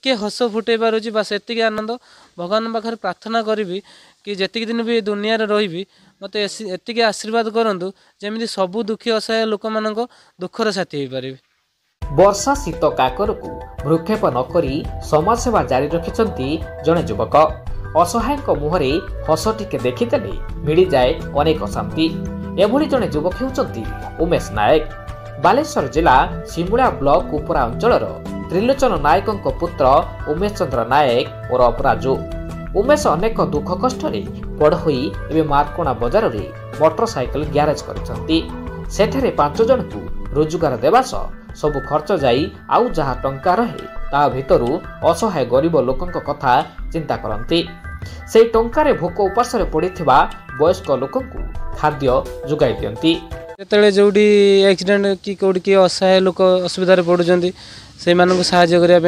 टिके हस फुटे पारुछि बस एतिके आनंद भगवान पाखे प्रार्थना करी कि जेतिक दिन भी दुनिया रही मत एतिके आशीर्वाद करंतु जेमिति सबु दुखी असहाय लोक मानक दुखर साथी हो पारे। वर्षा शीत काकरकू भ्रुक्षेप नकरी समाजसेवा जारी रखिछंती जणे युवक। असहाय मुहरे हस टिके देखिदेले मिली जाए अनेक शांति। एभली जणे युवक हेउचंती उमेश नायक। बालेश्वर जिला सिमुला ब्लॉक कुपरा अंचलर त्रिलोचन नायक पुत्र उमेश चंद्र नायक और अपराजु। उमेश अनेक दुख कष्ट बड़ होई एबे मारकोणा बजार रे मोटरसाइकल ग्यारेज करछंती। सेठरे 5 जन को रोजगार देवा सब खर्च जाई आउ जहा टंका रहे ता भितरु असहाय गरीब लोकंक कथा चिंता करंती। से टंकारे भोक उपास पड़िथिबा वयस्क लोकंकु खाद्य जुगाई दियंती। जेतेले जोडी एक्सीडेंट कि कोडी कि असहाय लोक असुविधा रे पडुचंती से मानक सहायता करिया